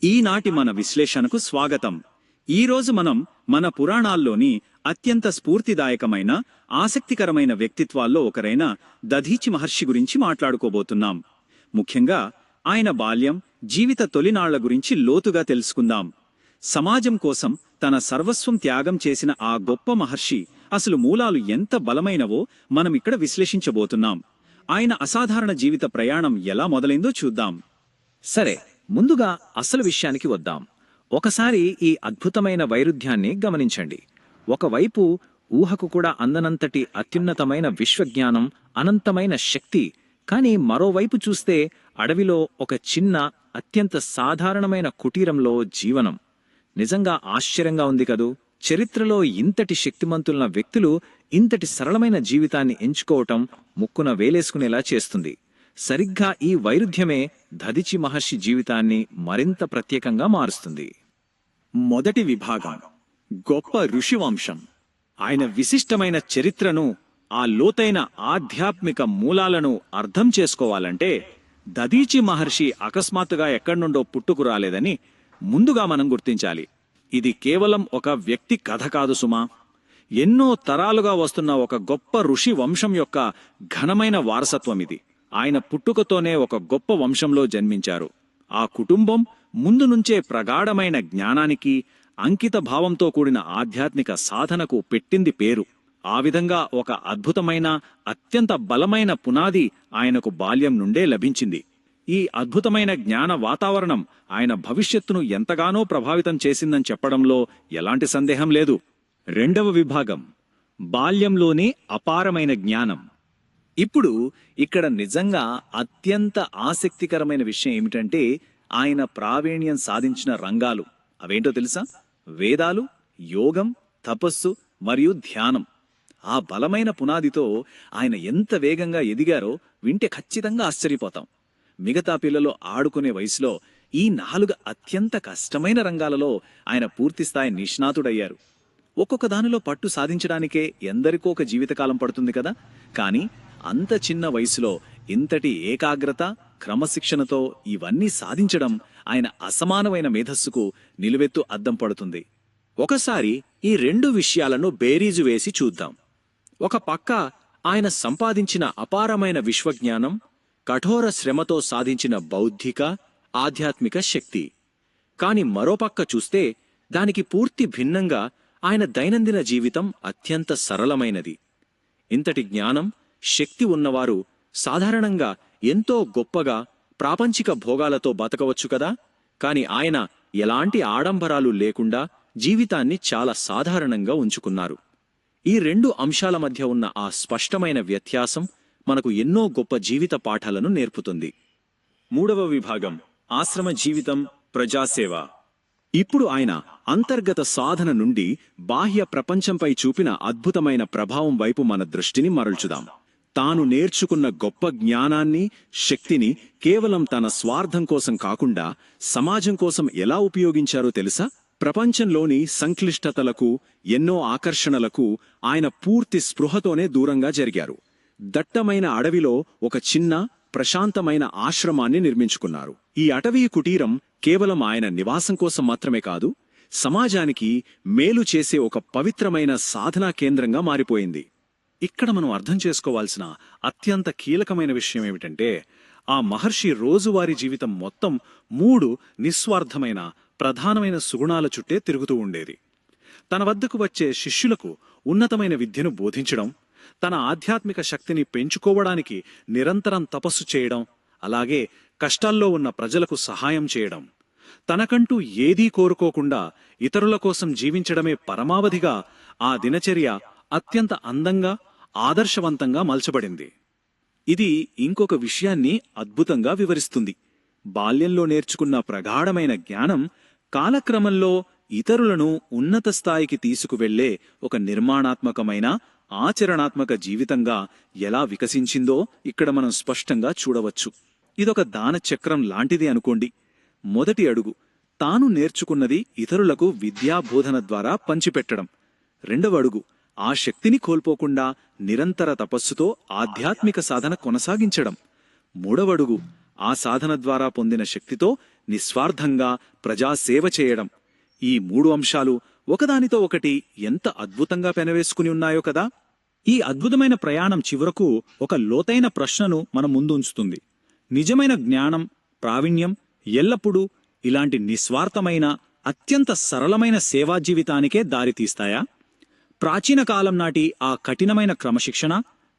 ఈనాటి మన విశ్లేషణకు స్వాగతం. ఈరోజు మనం మన పురాణాల్లోని అత్యంత స్ఫూర్తిదాయకమైన ఆసక్తికరమైన వ్యక్తిత్వాల్లో ఒకరైన దధీచి మహర్షి గురించి మాట్లాడుకోబోతున్నాం. ముఖ్యంగా ఆయన బాల్యం, జీవిత తొలినాళ్ల గురించి లోతుగా తెలుసుకుందాం. సమాజం కోసం తన సర్వస్వం త్యాగం చేసిన ఆ గొప్ప మహర్షి అసలు మూలాలు ఎంత బలమైనవో మనమిక్కడ విశ్లేషించబోతున్నాం. ఆయన అసాధారణ జీవిత ప్రయాణం ఎలా మొదలైందో చూద్దాం. సరే, ముందుగా అసలు విషయానికి వద్దాం. ఒకసారి ఈ అద్భుతమైన వైరుధ్యాన్ని గమనించండి. ఒకవైపు ఊహకు కూడా అందనంతటి అత్యున్నతమైన విశ్వజ్ఞానం, అనంతమైన శక్తి. కాని మరోవైపు చూస్తే అడవిలో ఒక చిన్న, అత్యంత సాధారణమైన కుటీరంలో జీవనం. నిజంగా ఆశ్చర్యంగా ఉంది కదూ. చరిత్రలో ఇంతటి శక్తిమంతులైన వ్యక్తులు ఇంతటి సరళమైన జీవితాన్ని ఎంచుకోవటం ముక్కున వేలేసుకునేలా చేస్తుంది. సరిగ్గా ఈ వైరుధ్యమే దధీచి మహర్షి జీవితాన్ని మరింత ప్రత్యేకంగా మారుస్తుంది. మొదటి విభాగం, గొప్ప ఋషివంశం. ఆయన విశిష్టమైన చరిత్రను, ఆ లోతైన ఆధ్యాత్మిక మూలాలను అర్థం చేసుకోవాలంటే దధీచి మహర్షి అకస్మాత్తుగా ఎక్కడ్నుండో పుట్టుకురాలేదని ముందుగా మనం గుర్తించాలి. ఇది కేవలం ఒక వ్యక్తి కథ కాదు సుమా. ఎన్నో తరాలుగా వస్తున్న ఒక గొప్ప ఋషి వంశం యొక్క ఘనమైన వారసత్వం ఇది. ఆయన పుట్టుకతోనే ఒక గొప్ప వంశంలో జన్మించారు. ఆ కుటుంబం ముందు నుంచే ప్రగాఢమైన జ్ఞానానికి, అంకిత భావంతో కూడిన ఆధ్యాత్మిక సాధనకు పెట్టింది పేరు. ఆ విధంగా ఒక అద్భుతమైన, అత్యంత బలమైన పునాది ఆయనకు బాల్యం నుండే లభించింది. ఈ అద్భుతమైన జ్ఞాన వాతావరణం ఆయన భవిష్యత్తును ఎంతగానో ప్రభావితం చేసిందని చెప్పడంలో ఎలాంటి సందేహం లేదు. రెండవ విభాగం, బాల్యంలోనే అపారమైన జ్ఞానం. ఇప్పుడు ఇక్కడ నిజంగా అత్యంత ఆసక్తికరమైన విషయం ఏమిటంటే ఆయన ప్రావీణ్యం సాధించిన రంగాలు. అవేంటో తెలుసా? వేదాలు, యోగం, తపస్సు మరియు ధ్యానం. ఆ బలమైన పునాదితో ఆయన ఎంత వేగంగా ఎదిగారో వింటే ఖచ్చితంగా ఆశ్చర్యపోతాం. మిగతా పిల్లలు ఆడుకునే వయసులో ఈ 4 అత్యంత కష్టమైన రంగాలలో ఆయన పూర్తిస్థాయి నిష్ణాతుడయ్యారు. ఒక్కొక్క దానిలో పట్టు సాధించడానికే ఎందరికో ఒక జీవితకాలం పడుతుంది కదా. కానీ అంత చిన్న వయసులో ఇంతటి ఏకాగ్రత, క్రమశిక్షణతో ఇవన్నీ సాధించడం ఆయన అసమానమైన మేధస్సుకు నిలువెత్తు అద్దం పడుతుంది. ఒకసారి ఈ 2 విషయాలను బేరీజు వేసి చూద్దాం. ఒక పక్క ఆయన సంపాదించిన అపారమైన విశ్వజ్ఞానం, కఠోర శ్రమతో సాధించిన బౌద్ధిక, ఆధ్యాత్మిక శక్తి. కాని మరోపక్క చూస్తే దానికి పూర్తి భిన్నంగా ఆయన దైనందిన జీవితం అత్యంత సరళమైనది. ఇంతటి జ్ఞానం, శక్తి ఉన్నవారు సాధారణంగా ఎంతో గొప్పగా ప్రాపంచిక భోగాలతో బతకవచ్చు కదా. కాని ఆయన ఎలాంటి ఆడంబరాలు లేకుండా జీవితాన్ని చాలా సాధారణంగా ఉంచుకున్నారు. ఈ 2 అంశాల మధ్య ఉన్న ఆ స్పష్టమైన వ్యత్యాసం మనకు ఎన్నో గొప్ప జీవిత పాఠాలను నేర్పుతుంది. మూడవ విభాగం, ఆశ్రమ జీవితం, ప్రజాసేవ. ఇప్పుడు ఆయన అంతర్గత సాధన నుండి బాహ్య ప్రపంచంపై చూపిన అద్భుతమైన ప్రభావం వైపు మన దృష్టిని మరల్చుదాం. తాను నేర్చుకున్న గొప్ప జ్ఞానాన్ని, శక్తిని కేవలం తన స్వార్థం కోసం కాకుండా సమాజం కోసం ఎలా ఉపయోగించారో తెలుసా? ప్రపంచంలోని సంక్లిష్టతలకు, ఎన్నో ఆకర్షణలకు ఆయన పూర్తి స్పృహతోనే దూరంగా జరిగారు. దట్టమైన అడవిలో ఒక చిన్న, ప్రశాంతమైన ఆశ్రమాన్ని నిర్మించుకున్నారు. ఈ అటవీ కుటీరం కేవలం ఆయన నివాసం కోసం మాత్రమే కాదు, సమాజానికి మేలు చేసే ఒక పవిత్రమైన సాధనా కేంద్రంగా మారిపోయింది. ఇక్కడ మనం అర్థం చేసుకోవాల్సిన అత్యంత కీలకమైన విషయం ఏమిటంటే ఆ మహర్షి రోజువారీ జీవితం మొత్తం 3 నిస్వార్థమైన, ప్రధానమైన సుగుణాల చుట్టే తిరుగుతూ ఉండేది. తన వద్దకు వచ్చే శిష్యులకు ఉన్నతమైన విద్యను బోధించడం, తన ఆధ్యాత్మిక శక్తిని పెంచుకోవడానికి నిరంతరం తపస్సు చేయడం, అలాగే కష్టాల్లో ఉన్న ప్రజలకు సహాయం చేయడం. తనకంటూ ఏదీ కోరుకోకుండా ఇతరుల కోసం జీవించడమే పరమావధిగా ఆ దినచర్య అత్యంత అందంగా, ఆదర్శవంతంగా మలచబడింది. ఇది ఇంకొక విషయాన్ని అద్భుతంగా వివరిస్తుంది. బాల్యంలో నేర్చుకున్న ప్రగాఢమైన జ్ఞానం కాలక్రమంలో ఇతరులను ఉన్నత స్థాయికి తీసుకువెళ్లే ఒక నిర్మాణాత్మకమైన, ఆచరణాత్మక జీవితంగా ఎలా వికసించిందో ఇక్కడ మనం స్పష్టంగా చూడవచ్చు. ఇదొక దానచక్రం లాంటిది అనుకోండి. మొదటి అడుగు తాను నేర్చుకున్నది ఇతరులకు విద్యాబోధన ద్వారా పంచిపెట్టడం. రెండవ అడుగు ఆ శక్తిని కోల్పోకుండా నిరంతర తపస్సుతో ఆధ్యాత్మిక సాధన కొనసాగించడం. మూడవ అడుగు ఆ సాధన ద్వారా పొందిన శక్తితో నిస్వార్థంగా ప్రజాసేవ చేయడం. ఈ 3 అంశాలు ఒకదానితో ఒకటి ఎంత అద్భుతంగా పెనవేసుకుని ఉన్నాయో కదా. ఈ అద్భుతమైన ప్రయాణం చివరకు ఒక లోతైన ప్రశ్నను మన ముందు ఉంచుతుంది. నిజమైన జ్ఞానం, ప్రావీణ్యం ఎల్లప్పుడూ ఇలాంటి నిస్వార్థమైన, అత్యంత సరళమైన సేవా జీవితానికే దారితీస్తాయా? ప్రాచీన కాలం నాటి ఆ కఠినమైన క్రమశిక్షణ,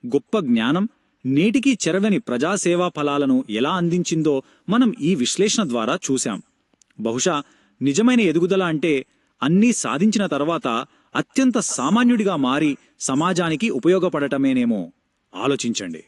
గొప్ప జ్ఞానం నేటికీ చెరగని ప్రజాసేవా ఫలాలను ఎలా అందించిందో మనం ఈ విశ్లేషణ ద్వారా చూశాం. బహుశా నిజమైన ఎదుగుదల అంటే అన్నీ సాధించిన తర్వాత అత్యంత సామాన్యుడిగా మారి సమాజానికి ఉపయోగపడటమేనేమో. ఆలోచించండి.